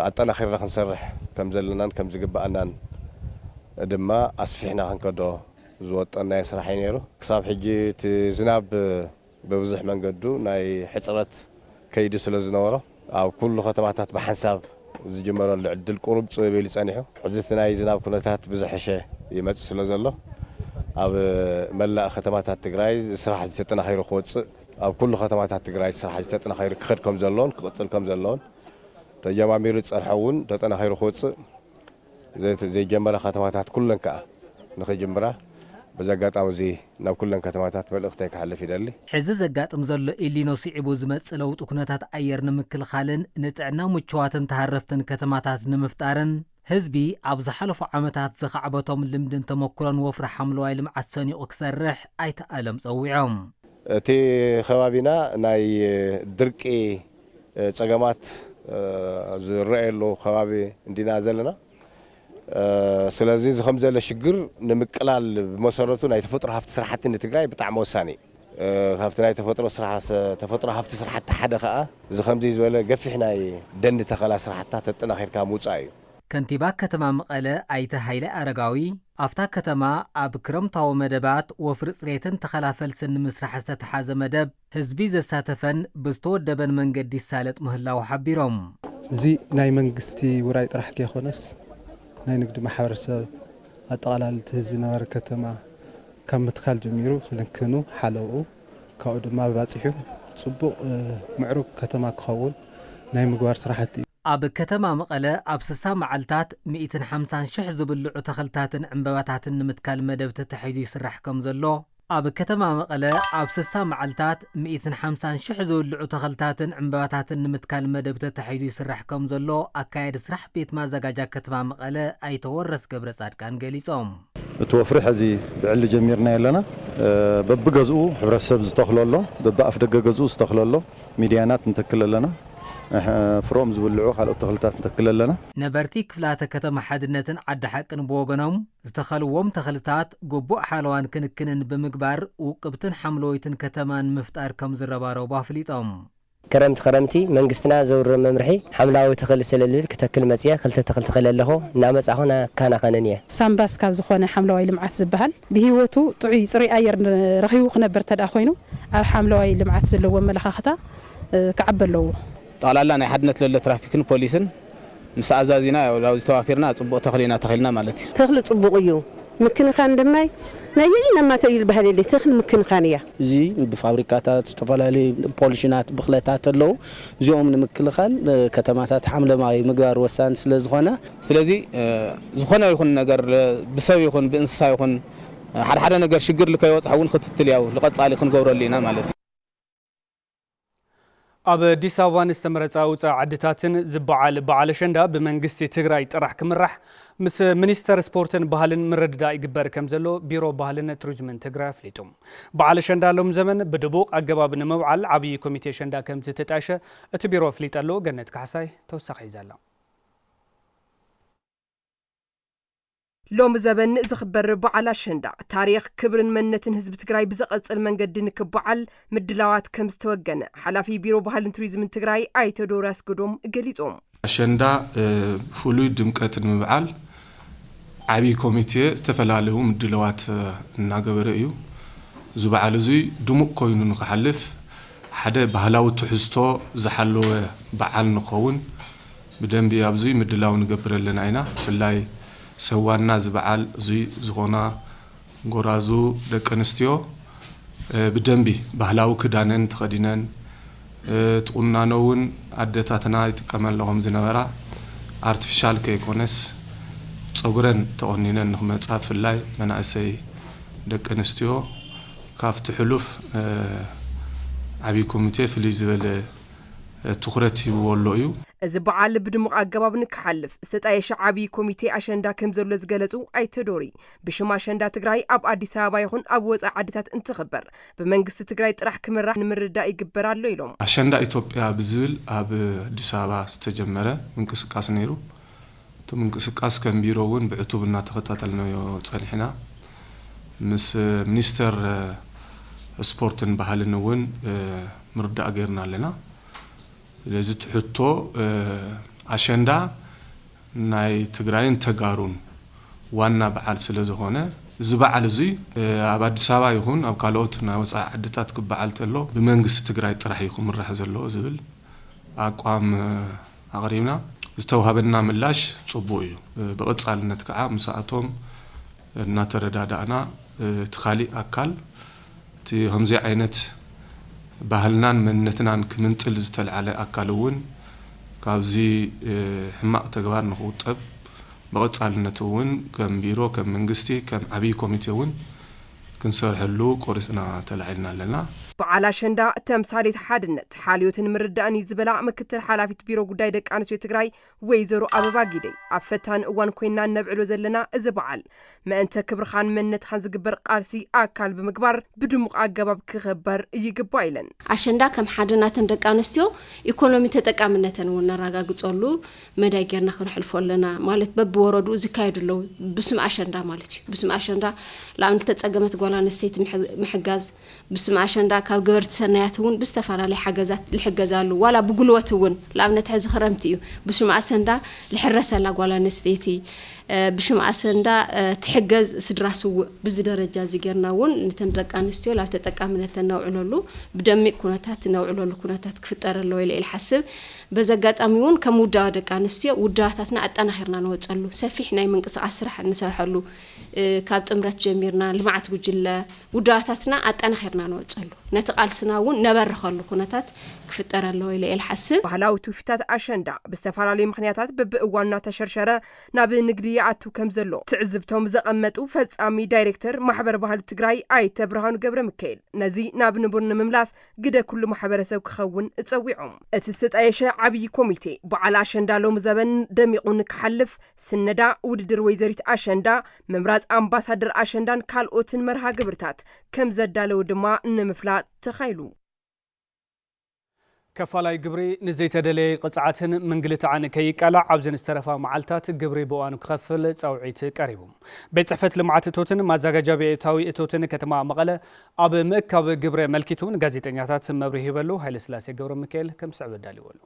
ኣጠናኺርና ክንሰርሕ ከም ዘለናን ከም ዝግባአናን ድማ ኣስፊሕና ክንከዶ ዝወጠና ስራሕ እዩ ነይሩ ክሳብ ሕጂ እቲ ዝናብ በብዙሕ መንገዱ ናይ ሕፅረት ከይዲ ስለ ዝነበሮ ኣብ ኩሉ ከተማታት ብሓንሳብ ዝጅመረሉ ዕድል ቁሩብ ጽበል ይጸኒሑ ሕዝቲ ናይ ዝናብ ኩነታት ብዝሕሸ ይመጽእ ስለ ዘሎ ኣብ መላእ ከተማታት ትግራይ ስራሕ ዝተጠናኺሩ ክወጽእ ኣብ ኩሉ ከተማታት ትግራይ ስራሕ ዝተጠናኺሩ ክኸድ ከም ዘለዎን ክቕጽል ከም ዘለዎን ተጀማሚሩ ጸንሐ እውን ተጠናኺሩ ክወጽእ ዘይጀመረ ከተማታት ኩለን ከዓ ንኽጅምራ በዘጋጣም እዚ ናብ ኩለን ከተማታት መልእኽተይ ክሓልፍ ይደሊ ሕዚ ዘጋጥም ዘሎ ኢሊኖ ሲዒቡ ዝመጽእ ለውጢ ኩነታት ኣየር ንምክልኻልን ንጥዕና ምቹዋትን ተሃረፍትን ከተማታት ንምፍጣርን ህዝቢ ኣብ ዝሓለፉ ዓመታት ዝኸዕበቶም ልምድን ተመክሮን ወፍሪ ሓምለዋይ ልምዓት ሰኒቑ ክሰርሕ ኣይተኣለም ፀዊዖም እቲ ከባቢና ናይ ድርቂ ፀገማት ዝረአየሉ ከባቢ እንዲና ዘለና ስለዚ ዝኸም ዘለ ሽግር ንምቅላል ብመሰረቱ ናይ ተፈጥሮ ሃፍቲ ስራሕቲ ንትግራይ ብጣዕሚ ወሳኒ ሃፍቲ ናይ ተፈጥሮ ሃፍቲ ስራሕቲ ሓደ ከዓ ዝኸምዚ ዝበለ ገፊሕ ናይ ደን ተኸላ ስራሕትታት ተጠናኺርካ ምውፃእ እዩ ከንቲባ ከተማ መቐለ ኣይተ ሃይለ ኣረጋዊ ኣፍታ ከተማ ኣብ ክረምታዊ መደባት ወፍሪ ጽሬትን ተኸላፈልስን ንምስራሕ ዝተተሓዘ መደብ ህዝቢ ዘሳተፈን ብዝተወደበን መንገዲ ይሳለጥ ምህላው ሓቢሮም እዚ ናይ መንግስቲ ውራይ ጥራሕ ከይኾነስ ናይ ንግዲ ማሕበረሰብ ኣጠቓላልቲ ህዝቢ ነበረ ከተማ ካብ ምትካል ጀሚሩ ክልክኑ ሓለውኡ ካብኡ ድማ ባፂሑ ጽቡቕ ምዕሩግ ከተማ ክኸውን ናይ ምግባር ስራሕቲ ኣብ ከተማ መቐለ ኣብ 60 መዓልታት 150,000 ዝብልዑ ተኽልታትን ዕምበባታትን ንምትካል መደብ ተታሒዙ ይስራሕ ከም ዘሎ ኣብ ከተማ መቐለ ኣብ 60 መዓልታት 150,000 ዝብልዑ ተኽልታትን ዕምበባታትን ንምትካል መደብ ተታሒዙ ይስራሕ ከም ዘሎ ኣካየዲ ስራሕ ቤት ማዘጋጃ ከተማ መቐለ ኣይተወረስ ገብረ ጻድቃን ገሊጾም እቲ ወፍሪ ሕዚ ብዕሊ ጀሚርና የለና በብገዝኡ ሕብረተሰብ ዝተኽለሎ በብኣፍ ደገ ገዝኡ ዝተኽለሎ ሚድያናት እንተክል ኣለና ፍሮም ዝብልዑ ካልኦት ተኽልታት እንተክል ኣለና ነበርቲ ክፍላተ ከተማ ሓድነትን ዓዲ ሓቅን ብወገኖም ዝተኸልዎም ተኽልታት ግቡእ ሓለዋን ክንክንን ብምግባር ውቅብትን ሓምለወይትን ከተማን ምፍጣር ከም ዝረባረቡ ኣፍሊጦም ክረምቲ መንግስትና ዘውር መምርሒ ሓምላዊ ተኽሊ ስለልብል ክተክል መጽያ ክልተ ተኽሊ ተኽል ኣለኹ እናመጻኹና ካናኸነን እየ ሳምባስ ካብ ዝኾነ ሓምለዋይ ልምዓት ዝበሃል ብሂወቱ ጥዑይ ጽሩይ ኣየር ረኺቡ ክነብር ተዳ ኮይኑ ኣብ ሓምለዋይ ልምዓት ዘለዎ መለኻኽታ كعبلو طالعنا ናይ ሓድነት ለለ ትራፊክን ፖሊስን ምስ ኣዛዚና ያው ላውዚ ተዋፊርና ጽቡቕ ተኽሊና ማለት እዩ ተኽሊ ጽቡቕ እዩ ምክንኻን ደማይ ናይ ለማ ተይል ባህለለ ተኽሊ ምክንኻን እያ እዚ ብፋብሪካታት ዝተፈላለዩ ፖሊሽናት ብኽለታት ኣለው እዚኦም ንምክልኻል ከተማታት ሓምለማይ ምግባር ወሳን ስለ ዝኾነ ስለዚ ዝኾነ ይኹን ነገር ብሰብ ይኹን ብእንስሳ ይኹን ሓደ ነገር ሽግር ልከይወጽሐውን ክትትል ያው ልቐጻሊ ክንገብረሉ ኢና ማለት ኣብ አዲስ አበባ ንስተመረጻ ውፃ ዓድታትን ዝበዓል በዓል አሸንዳ ብመንግስቲ ትግራይ ጥራሕ ክምራሕ ምስ ሚኒስተር ስፖርትን ባህልን ምርድዳ ይግበር ከም ዘሎ ቢሮ ባህልን ቱሪዝምን ትግራይ አፍሊጡ በዓል አሸንዳ ሎም ዘመን በድቡቅ አገባብ ንምብዓል ዓብይ ኮሚቴ አሸንዳ ከም ዝተጣሸ እቲ ቢሮ አፍሊጠሎ ገነት ካሕሳይ ተወሳኺ ይዛላ ሎም ዘበን ዝኽበር በዓል አሸንዳ ታሪኽ ክብርን መንነትን ህዝብ ትግራይ ብዘቐጽል መንገዲ ንክበዓል ምድላዋት ከም ዝተወገነ ሓላፊ ቢሮ ባህልን ቱሪዝምን ትግራይ ኣይተ ዶራስ ጎዶም ገሊጾም አሸንዳ ፍሉይ ድምቀት ንምብዓል ዓብይ ኮሚቴ ዝተፈላለዩ ምድላዋት እናገበረ እዩ እዚ በዓል እዚ ድሙቕ ኮይኑ ንክሓልፍ ሓደ ባህላዊ ትሕዝቶ ዝሓለወ በዓል ንኸውን ብደንቢ ኣብዚ ምድላው ንገብረለና ኢና ፍላይ ሰዋና ዝበዓል እዚ ዝኾና ጎራዙ ደቂ ኣንስትዮ ብደንቢ ባህላዊ ክዳንን ተኸዲነን ጥቁናነውን ኣደታትና ይጥቀመለዎም ዝነበራ አርቲፊሻል ከይኮነስ ፀጉረን ተቆኒነን ንኽመጻ ፍላይ መናእሰይ ደቂ ኣንስትዮ ካብቲ ሕሉፍ ዓብይ ኮሚቴ ፍልይ ዝበለ ትኹረት ይብወሎ እዩ እዚ በዓል ብድሙቕ አገባብ ንክሓልፍ ዝተጣየሸ ዓብይ ኮሚቴ አሸንዳ ከም ዘሎ ዝገለጹ ኣይተዶሪ ብሽም አሸንዳ ትግራይ ኣብ አዲስ አበባ ይኹን ኣብ ወፃኢ ዓድታት እንትኽበር ብመንግስቲ ትግራይ ጥራሕ ክምራሕ ንምርዳ ይግበር ኣሎ ኢሎም አሸንዳ ኢትዮጵያ ብዝብል ኣብ አዲስ አበባ ዝተጀመረ ምንቅስቃስ ነይሩ እቲ ምንቅስቃስ ከም ቢሮ እውን ብዕቱብ እናተኸታተልናዮ ጸኒሕና ምስ ሚኒስተር ስፖርትን ባህልን እውን ምርዳእ ገይርና ኣለና ለዚ ትሕቶ አሸንዳ ናይ ትግራይን ተጋሩን ዋና በዓል ስለ ዝኾነ እዚ በዓል እዚ ኣብ አዲስ አበባ ይኹን ኣብ ካልኦት ናይ ወፃኢ ዓድታት ክበዓል ተሎ ብመንግስቲ ትግራይ ጥራሕ ይኹን ምራሕ ዘሎ ዝብል አቋም ኣቕሪብና ዝተዋሃበና ምላሽ ጽቡቕ እዩ ብቐጻልነት ከዓ ምስኣቶም እናተረዳዳእና እቲ ካሊእ ኣካል እቲ ከምዚ ዓይነት ባህልናን መንነትናን ክምንጥል ዝተልዓለ አካል እውን ካብዚ ሕማቅ ተግባር ንኽውጠብ ብቐጻልነት እውን ከም ቢሮ ከም መንግስቲ ከም ዓብይ ኮሚቴ እውን ክንሰርሐሉ ቆሪፅና ተላዒልና ኣለና በዓል አሸንዳ ተምሳሌት ሓድነት ሓልዮትን ምርዳእን ዝበላ ምክትል ሓላፊት ቢሮ ጉዳይ ደቂ ኣንስትዮ ትግራይ ወይዘሮ ኣበባ ጊደይ ኣብ ፈታን እዋን ኮይና ነብዕሎ ዘለና እዚ በዓል ምእንተ ክብርኻን መንነትኻን ዝግበር ቃልሲ ኣካል ብምግባር ብድሙቕ አገባብ ክኽበር ይግባእ ኢለን አሸንዳ ከም ሓድናትን ደቂ ኣንስትዮ ኢኮኖሚ ተጠቃምነትን እውን ነረጋግጸሉ መዳይ ጌርና ክንሕልፎ ኣለና ማለት በብወረዱ ዝካየድሎ ብስም አሸንዳ ማለት እዩ ብስም አሸንዳ ላም ተጸገመት ጓል ኣንስተይቲ ምሕጋዝ ብስም አሸንዳ ካብ ገበርቲ ሰናያት እውን ብዝተፈላለዩ ሓገዛት ልሕገዛሉ ዋላ ብጉልበት እውን ለኣብነት ሕዚ ክረምቲ እዩ ብሽም አሸንዳ ልሕረሰላ ጓል ኣንስተይቲ ብሽም አሸንዳ ትሕገዝ ስድራ ስውእ ብዚ ደረጃ ዝገርና እውን ነተን ደቂ ኣንስትዮ ላብ ተጠቃምነት ነውዕለሉ ብደሚቅ ኩነታት ነውዕለሉ ኩነታት ክፍጠረሎ ኢለ ይሓስብ በዘጋጣሚ እውን ከም ውዳዋ ደቂ ኣንስትዮ ውዳዋታትና ኣጠናኺርና ንወፀሉ ሰፊሕ ናይ ምንቅስቃስ ስራሕ እንሰርሐሉ ካብ ጥምረት ጀሚርና ልማዓት ጉጅለ ውዳዋታትና ኣጠናኺርና ንወፀሉ ነቲ ቃልስና እውን ነበርኸሉ ኩነታት ክፍጠረሎ ኢለ ይሓስብ ባህላዊ ትውፊታት አሸንዳ ብዝተፈላለዩ ምክንያታት በብእዋንና ተሸርሸረ ናብ ንግዲ ይኣቱ ከም ዘሎ ትዕዝብቶም ዘቐመጡ ፈጻሚ ዳይሬክተር ማሕበር ባህሊ ትግራይ ኣይተ ብርሃኑ ገብረ ሚካኤል ነዚ ናብ ንቡር ንምምላስ ግደ ኩሉ ማሕበረሰብ ክኸውን እፀዊዖም እቲ ዝተጣየሸ ዓብይ ኮሚቴ በዓል አሸንዳ ሎም ዘበን ደሚቑ ንክሓልፍ ስነዳ ውድድር ወይዘሪት አሸንዳ መምራፅ አምባሳደር አሸንዳን ካልኦትን መርሃ ግብርታት ከም ዘዳለው ድማ ንምፍላጥ ተኻይሉ ከፋላይ ግብሪ ንዘይተደለየ ቅፅዓትን ምንግልታዕን ከይቃላዕ ኣብ ዝንስተረፋ መዓልታት ግብሪ ብእዋኑ ክኸፍል ፀውዒት ቀሪቡ ቤት ጽሕፈት ልምዓት እቶትን ማዘጋጃ ቤታዊ እቶትን ከተማ መቐለ ኣብ ምእካብ ግብሪ መልኪቱን ጋዜጠኛታት መብርሂ ይበሉ ሃይለስላሴ ገብረ ሚካኤል ከም ስዕብ ዳሊወሉ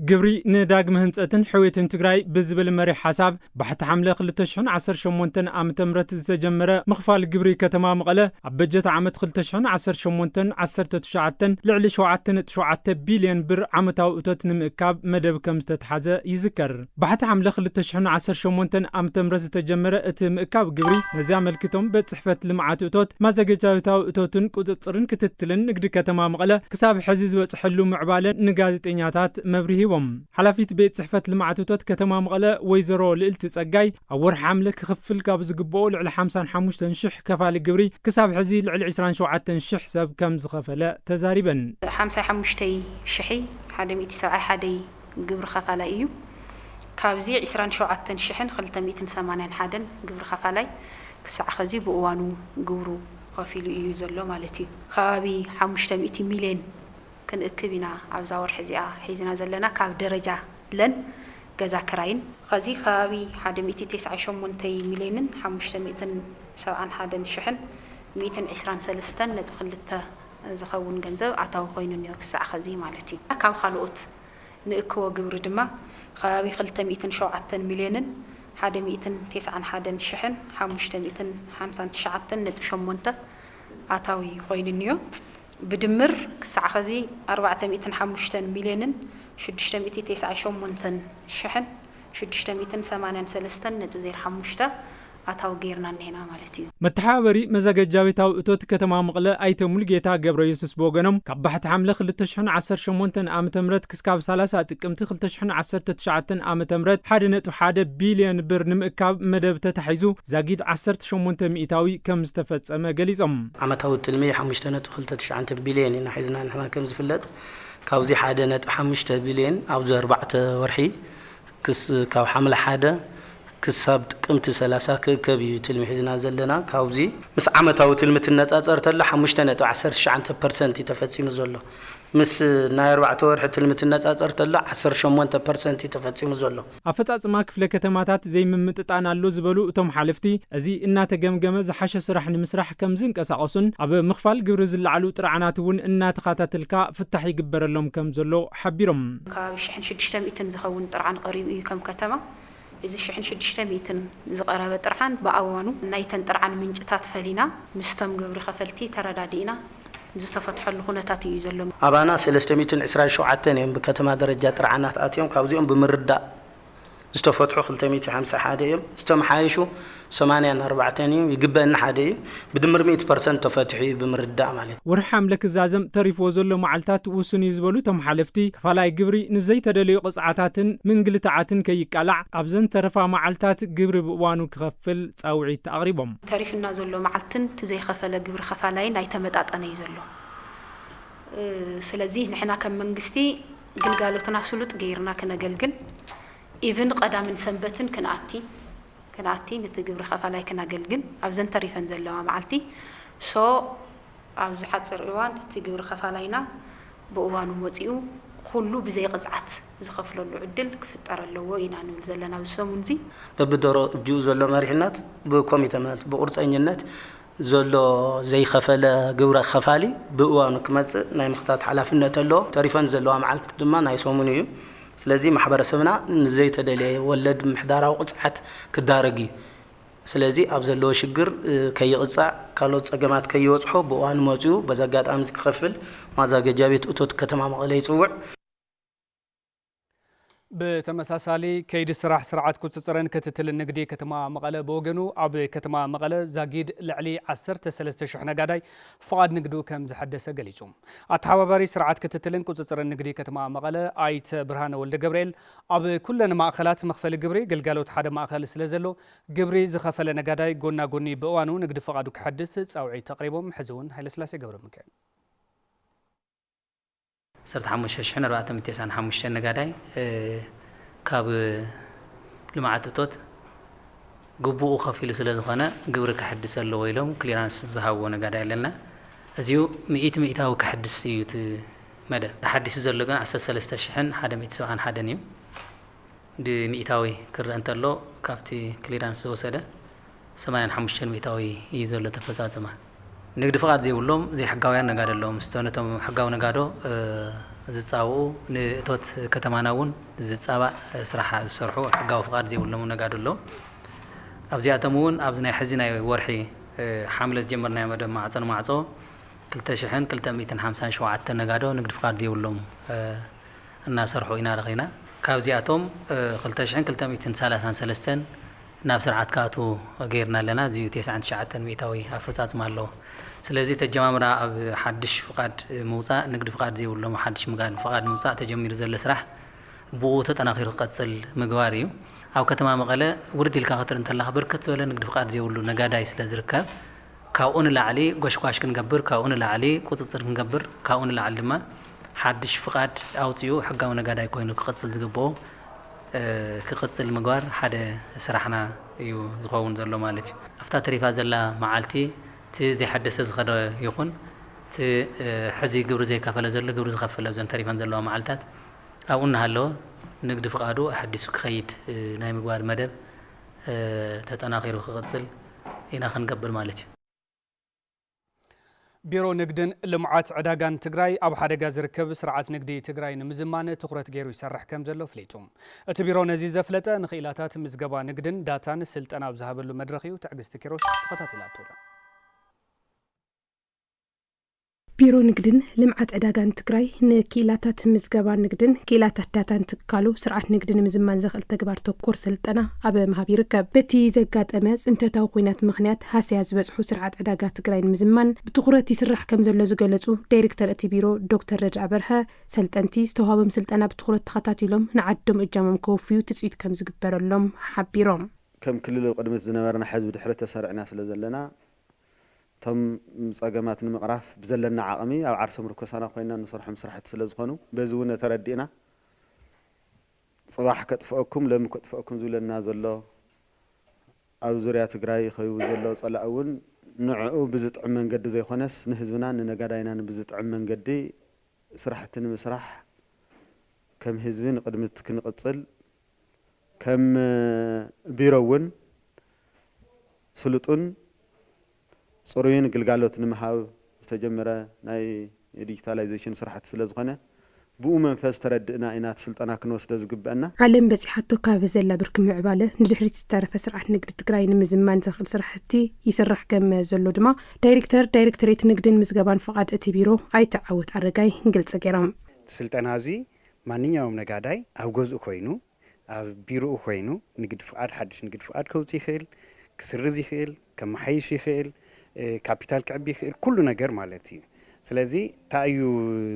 ግብሪ ንዳግመ ህንጸትን ሕውየትን ትግራይ ብዝብል መሪ ሓሳብ ባሕቲ ሓምለ 2018 ዓመተ ምህረት ዝተጀመረ ምኽፋል ግብሪ ከተማ መቐለ ኣብ በጀት ዓመት 2018-19 ልዕሊ 7.7 ቢልዮን ብር ዓመታዊ እቶት ንምእካብ መደብ ከም ዝተተሓዘ ይዝከር። ባሕቲ ሓምለ 2018 ዓመተ ምህረት ዝተጀመረ እቲ ምእካብ ግብሪ ነዚያ መልክቶም በጽሕፈት ልምዓት እቶት ማዘገጃዊታዊ እቶትን ቁጥጥርን ክትትልን ንግዲ ከተማ መቐለ ክሳብ ሕዚ ዝበጽሐሉ ምዕባለን ንጋዜጠኛታት መብርሂ ሓላፊት ቤት ጽሕፈት ልምዓት እቶት ከተማ መቐለ ወይዘሮ ልዕልቲ ጸጋይ ኣብ ወርሒ ሓምለ ክኽፍል ካብ ዝግብኦ ልዕሊ 55,000 ከፋሊ ግብሪ ክሳብ ሕዚ ልዕሊ 27,000 ሰብ ከም ዝኸፈለ ተዛሪበን 55,171 ግብሪ ከፋላይ እዩ ካብዚ 27,281 ግብሪ ከፋላይ ክሳዕ ኸዚ ብእዋኑ ግብሩ ከፊሉ እዩ ዘሎ ማለት እዩ ከባቢ 500 ሚልዮን ክንእክብ ኢና ኣብዛ ወርሒ እዚኣ ሒዝና ዘለና ካብ ደረጃ ለን ገዛ ክራይን ኸዚ ከባቢ 198 ሚልዮንን 571,123 ዝኸውን ገንዘብ ኣታዊ ኮይኑ እኒኦ ክሳዕ ኸዚ ማለት እዩ ካብ ካልኦት ንእክቦ ግብሪ ድማ ከባቢ 207 ሚልዮንን 191,559.8 ኣታዊ ኮይኑ እኒኦ بدمر كساع خزي 405 مليون 698 شحن 683.5 أتاو غيرنا هنا مالتي متحابري مزاجاويتاو እቶት ከተማ መቐለ ኣይተ ሙሉጌታ ገብረ ኢየሱስ ቦገኖም ካብ ባሕቲ ሓምለ 2018 ዓመተ ምህረት ክስካብ 30 ጥቅምቲ 2019 ዓመተ ምህረት 1.1 ቢልዮን ብር ንምእካብ መደብ ተታሒዙ ዛጊድ 18 ሚእታዊ ከም ዝተፈጸመ ገሊጾም ዓመታዊ ትልሚ 5.29 ቢልዮን ኢና ሒዝና ንሕና ከም ዝፍለጥ ካብዚ 1.5 ቢልዮን ኣብ 4 ወርሒ ክስ ካብ ሓምለ 1 كسب قمت 30 كبي تلمي حزنا زلنا كاوزي مس عمتاو تلمت النصاصر تلا 5.19% يتفصيم زلو مس ناير 4 ورح تلمت النصاصر تلا 18% يتفصيم زلو افصاصما كفله كتماتات زي ممططانالو زبلو اتم حلفتي ازي እናተ ገምገመ ዝሓሸ ስራሕ ንምስራሕ ከም ዝንቀሳቀሱን ኣብ ምኽፋል ግብሪ ዝለዓሉ ጥራዓናት እውን እናተኻታተልካ ፍታሕ ይግበረሎም ከም ዘሎ ሓቢሮም ካብ 600 ዝኸውን ጥራዓን ቀሪቡ እዩ ከም ከተማ إذا شحن 600 زقرب طرحان بأوانو نايتن طرحان منجتات فلينا مستم قبر خفلتي تردادينا زستفتح الخونتات يزلم أبانا 327 يوم بكتما درجات طرحانات آتيهم كاوزيهم بمردة زستفتحوا 351 يوم استم حايشو 84 يوم يقبلن حدي بدمر 100% تفتحي بمردة مالت ورحم لك زازم تعرف وزلو معلتات وسني زبلو تم حلفتي كفالاي قبري نزي تدليو قصعاتاتن من قلتعاتن كي يقلع أبزن ترفع معلتات قبري بوانو كغفل تاوعي تقريبهم تعرف النازلو معلتن تزي خفل قبر خفالاي نايتمتات أنا يزلو سلازيه نحنا كم منقستي قلقالو تناسلوت غيرنا كنا قلقل إيفن قدام سنبتن كنعتي نتجبر خفالاي كنا قلقل أبزن تعرفن زلوا معلتي سو أبز حتصر إيوان تجبر خفالاينا بأوان ومتيو كله بزي قزعات زخفلو العدل كفتر اللو إنا نزلنا بسومنزي ببدرو جوز ولا مريحنات بكوميتمات بقرص أينات زلو زي خفالة جورا خفالي بأوان كمز ناي مختات حلافنا تلو تعرفن زلوا معلت دما ناي سومنيو سلازي محبر سمنا نزي تدلي ولد محدارة وقصعت كدارجي سلازي أبزلو شجر كي يقصع كالوت أجمعت كي يوضحوا بوان موجو بزاقات أمز خفل ما زاق جابت أوتوت كتمام غلي صوع بتمساسالي كيد سراح سرعات كتسرن كتتل النقدي كتما مقالة بوغنو أب كتما مقالة زاقيد لعلي 13 شحنة قاداي فقاد نقدو كم زحدثة قليجوم أتحواباري سرعات كتتلن كتسرن النقدي كتما مقالة آيت برهان ولد جبريل أب كلنا مأخلات مخفل جبري قلقالو تحد مأخل سلازلو جبري زخفل نقاداي قلنا قلني بوانو نقد فقادو كحدث أوعي تقريبا حزون هاي لسلاسة جبر مكان صرت حمش شحن 495 نقاداي كاب لمعاتوت قبو خفيل سلازخنا قبر كحدث الله ويلهم كليرانس زهاو نقاداي لنا ازيو 100 او كحدث يوت مدى تحدث زلغان 13 شحن 171 حدنيم دي 100 كر انتلو كافتي كليرانس وسده 85 100 يزلو تفصاصما نقد فقط زي ولهم زي حقاويان نقاد لهم استونتهم حقاو نقادو ዝጻው ንእቶት ከተማናውን ዝጻባ ስራሕ ዝሰርሑ ሕጋዊ ፍቃድ ዘይብሎም ነጋድሎ ኣብዚኣቶምውን ኣብዚ ናይ ሕዚ ናይ ወርሒ ሓምለ ጀመርና መደብ ማዕፀን ማዕጾ 2257 ነጋዶ ንግዲ ፍቃድ ዘይብሎም እናሰርሑ ኢና ረኺና ካብዚኣቶም 2233 ናብ ስርዓት ካቱ ገይርና ኣለና እዚ 99 ሚእታዊ ኣፈጻጽማ ኣሎ ስለዚ ተጀማምራ ኣብ ሓድሽ ፍቃድ ምውፃእ ንግዲ ፍቃድ ዘይብሎም ሓድሽ ፍቃድ ምውፃእ ተጀሚሩ ዘሎ ስራሕ ብኡ ተጠናኺሩ ክቀጽል ምግባር እዩ ኣብ ከተማ መቐለ ውርድ ኢልካ ክትርኢ እንተለኻ ብርክት ዝበለ ንግዲ ፍቃድ ዘይብሉ ነጋዳይ ስለ ዝርከብ ካብኡ ንላዕሊ ጎሽጓሽ ክንገብር ካብኡ ንላዕሊ ቁፅፅር ክንገብር ካብኡ ንላዕሊ ድማ ሓድሽ ፍቃድ ኣውፅኡ ሕጋዊ ነጋዳይ ኮይኑ ክቅጽል ዝግብኦ ክቅጽል ምግባር ሓደ ስራሕና እዩ ዝኸውን ዘሎ ማለት እዩ ኣብታ ተሪፋ ዘላ መዓልቲ እቲ ዘይሓደሰ ዝኸደ ይኹን እቲ ሕዚ ግብሪ ዘይከፈለ ዘሎ ግብሪ ዝኸፈለ ዘን ተሪፈን ዘለዋ መዓልታት ኣብኡ እናሃለወ ንግዲ ፍቃዱ ሓዲሱ ክኸይድ ናይ ምግባር መደብ ተጠናኺሩ ክቅጽል ኢና ክንገብር ማለት እዩ ቢሮ ንግድን ልምዓት ዕዳጋን ትግራይ ኣብ ሓደጋ ዝርከብ ስርዓት ንግዲ ትግራይ ንምዝማነ ትኩረት ገይሩ ይሰርሕ ከም ዘሎ ፍሊጡ እቲ ቢሮ ነዚ ዘፍለጠ ንኽኢላታት ምዝገባ ንግድን ዳታን ስልጠና ብዝሃበሉ መድረኽ እዩ ትዕግስቲ ኪሮስ ተኸታቲላቶ ቢሮ ንግድን ልምዓት ዕዳጋን ትግራይ ንክኢላታት ምዝገባ ንግድን ክኢላታት ዳታን ትካሉ ስርዓት ንግድን ምዝማን ዘኽእል ተግባር ተኮር ስልጠና ኣብ ምሃብ ይርከብ በቲ ዘጋጠመ ጽንተታዊ ኩናት ምኽንያት ሃስያ ዝበጽሑ ስርዓት ዕዳጋ ትግራይ ንምዝማን ብትኹረት ይስራሕ ከም ዘሎ ዝገለጹ ዳይሬክተር እቲ ቢሮ ዶክተር ረድዓ በርሀ ሰልጠንቲ ዝተዋሃቦም ስልጠና ብትኹረት ተኸታቲሎም ንዓዶም እጃሞም ከወፍዩ ትጽቢት ከም ዝግበረሎም ሓቢሮም ከም ክልል ቅድሚት ዝነበረና ሕዝቢ ድሕረት ተሰርዕና ስለ ዘለና ተም ጸገማት ንምቕራፍ ብዘለና ዓቕሚ ኣብ ዓርሰ ምርኮሳና ኮይና ንሰርሖም ስራሕቲ ስለ ዝኾኑ በዚ እውን ተረዲእና ጽባሕ ከጥፍአኩም ለም ከጥፍአኩም ዝብለና ዘሎ ኣብ ዙርያ ትግራይ ይኸዩ ዘሎ ጸላእ እውን ንዕኡ ብዝጥዕም መንገዲ ዘይኾነስ ንህዝብና ንነጋዳይና ብዝጥዕም መንገዲ ስራሕቲ ንምስራሕ ከም ህዝቢ ንቅድሚት ክንቅጽል ከም ቢሮ እውን ስልጡን ጽሩይን ግልጋሎት ንምሃብ ዝተጀመረ ናይ ዲጂታላይዜሽን ስራሕቲ ስለ ዝኾነ ብኡ መንፈስ ተረድእና ኢና ስልጠና ክንወስደ ዝግበአና ዓለም በፂሓቶ ካብ ዘላ ብርኪ ምዕባለ ንድሕሪት ዝተረፈ ስርዓት ንግዲ ትግራይ ንምዝማን ዘኽእል ስራሕቲ ይስራሕ ከም ዘሎ ድማ ዳይሬክተሬት ንግድን ምዝገባን ፍቃድ እቲ ቢሮ ኣይተዓወት ኣረጋይ ግልጽ ገይሮም ስልጠና እዚ ማንኛውም ነጋዳይ ኣብ ገዝኡ ኮይኑ ኣብ ቢሮኡ ኮይኑ ንግዲ ፍቃድ ሓድሽ ንግዲ ፍቃድ ከውጽእ ይኽእል ክስርዝ ይኽእል ከመሓይሽ ይኽእል ካፒታል ክዕቢ ይኽእል ኩሉ ነገር ማለት እዩ ስለዚ ታዩ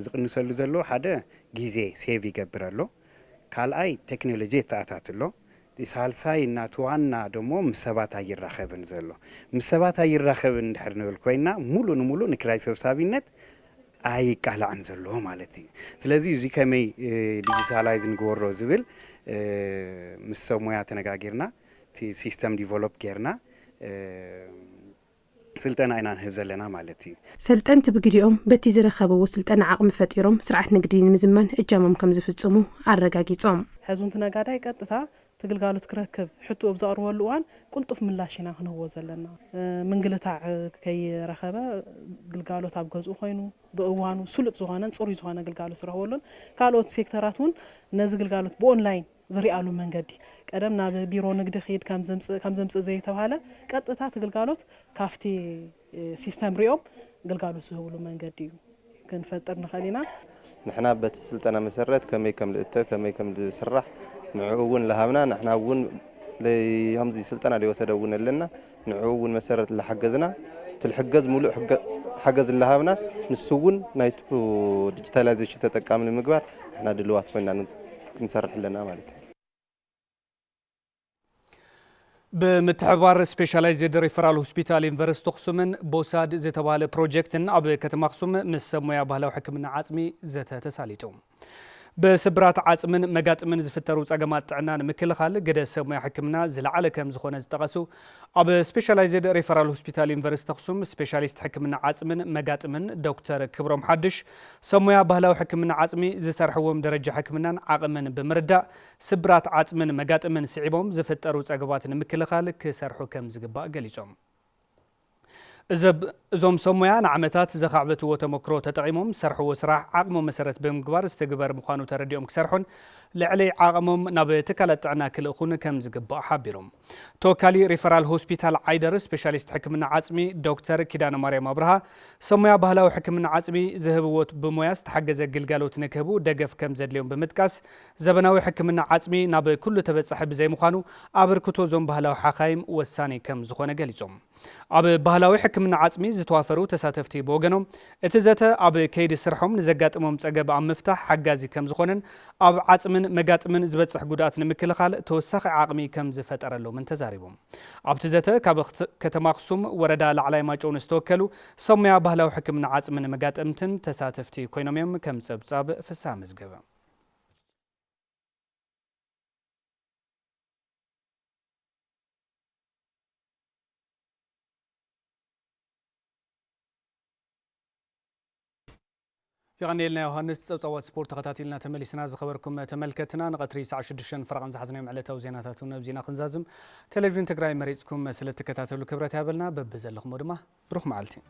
ዝቅንሰሉ ዘሎ ሓደ ግዜ ሴቭ ይገብረሎ ካልኣይ ቴክኖሎጂ ተኣታትሎ ሳልሳይ እናተዋና ደሞ ምሰባት አይራኸብን ዘሎ ምሰባት አይራኸብን ድሕር ንብል ኮይና ሙሉ ንሙሉ ንክራይ ሰብሳቢነት ኣይቃላዕን ዘሎ ማለት እዩ ስለዚ እዚ ከመይ ዲጂታላይዝ ንግበሮ ዝብል ምስ ሰሙያ ተነጋጊርና ሲስተም ዲቨሎፕ ጌርና ስልጠና ኢና ንህብ ዘለና ማለት እዩ ሰልጠንቲ ብግዲኦም በቲ ዝረኸብዎ ስልጠና ዓቕሚ ፈጢሮም ስርዓት ንግዲ ንምዝማን እጃሞም ከም ዝፍጽሙ ኣረጋጊጾም ሕዙን ተነጋዳይ ቀጥታ ትግልጋሎት ክረክብ ሕቱ ኣብዛቕርበሉ እዋን ቁልጡፍ ምላሽ ኢና ክንህቦ ዘለና ምንግልታዕ ከይረኸበ ግልጋሎት ኣብ ገዝኡ ኮይኑ ብእዋኑ ስሉጥ ዝኾነን ጽሩይ ዝኾነ ግልጋሎት ረኽበሉን ካልኦት ሴክተራት እውን ነዚ ግልጋሎት ብኦንላይን ዝሪኣሉ መንገዲ ቀደም ናብ ቢሮ ንግዲ ኸይድ ከም ዘምጽእ ዘይተባሃለ ቀጥታ ትግልጋሎት ካፍቲ ሲስተም ሪኦም ግልጋሎት ዝህብሉ መንገዲ እዩ ክንፈጥር ንኽእል ኢና ንሕና በቲ ስልጠና መሰረት ከመይ ከም ልእተ ከመይ ከም ዝስራሕ ንዕኡ እውን ለሃብና ንሕና እውን ከምዚ ስልጠና ሊወሰደ እውን ኣለና ንዕኡ እውን መሰረት ለሓገዝና ትልሕገዝ ሙሉእ ሓገዝ ለሃብና ንሱ እውን ናይቱ ዲጂታላይዜሽን ተጠቃሚ ንምግባር ንሕና ድልዋት ኮይና ክንሰርሕ ኣለና ማለት እዩ بمتحبار سبيشاليزد ريفرال هوسبيتال يونيفرسيتي أخسومن بوساد زتباله بروجكتن أب كتم أخسوم مسمويا بهلا وحكمنا عزمي زت تساليتهم بسبرات عزمن مجاتمن زفترو تجمعات عنان مكل خال قد سمويا حكمنا زلعله كم زخونة تقاسو أب سبيشاليزد ريفرال هوسبيتال يونيفرسيتي أخسوم سبيشاليست حكمنا عزمن مجاتمن دكتور كبرم حدش سمويا بهلا وحكمنا عزمي زسرحوهم درجة حكمنا عقمن بمردة سبرات عزمن مجاتمن سعيبهم زفترو تجمعات مكل خال كسرحو كم زجباء قليزهم እዞም ሰሙያ ንዓመታት ዘኻዕበትዎ ተመክሮ ተጠቂሞም ሰርሕዎ ስራሕ ዓቕሞም መሰረት ብምግባር ዝተግበር ምዃኑ ተረዲኦም ክሰርሑን ልዕሊ ዓቕሞም ናብ ትካላት ጥዕና ክልእኹን ከም ዝግባእ ሓቢሮም ተወካሊ ሪፈራል ሆስፒታል ዓይደር ስፔሻሊስት ሕክምና ዓፅሚ ዶክተር ኪዳነ ማርያም አብርሃ ሰሙያ ባህላዊ ሕክምና ዓፅሚ ዝህብዎት ብሞያ ዝተሓገዘ ግልጋሎት ንክህቡ ደገፍ ከም ዘድልዮም ብምጥቃስ ዘበናዊ ሕክምና ዓፅሚ ናብ ኩሉ ተበጻሒ ብዘይምዃኑ ኣበርክቶ ዞም ባህላዊ ሓኻይም ወሳኒ ከም ዝኾነ ገሊጾም ኣብ ባህላዊ ሕክምና ዓፅሚ ዝተዋፈሩ ተሳተፍቲ ብወገኖም እቲ ዘተ ኣብ ከይዲ ስርሖም ንዘጋጥሞም ፀገብ ኣብ ምፍታሕ ሓጋዚ ከም ዝኾነን ኣብ ዓፅምን መጋጥምን ዝበፅሕ ጉድኣት ንምክልኻል ተወሳኺ ዓቕሚ ከም ዝፈጠረሎምን ተዛሪቦም ኣብቲ ዘተ ካብ ከተማ ኣክሱም ወረዳ ላዕላይ ማጮውን ዝተወከሉ ሰሙያ ባህላዊ ሕክምና ዓፅምን መጋጥምትን ተሳተፍቲ ኮይኖም እዮም ከም ፀብጻብ ፍሳህ መዝገበ يغنيلنا يوهانس تصوت سبورت تخاتيلنا تمليسنا زخبركم تملكتنا نقطري ساعة 6 فرقان زحزنا معلتا وزيناتاتنا بزينا خنزازم تلفزيون تقراي مريضكم مسألة تكتاتلو كبرات هابلنا ببزل لكم ودما بروح معلتين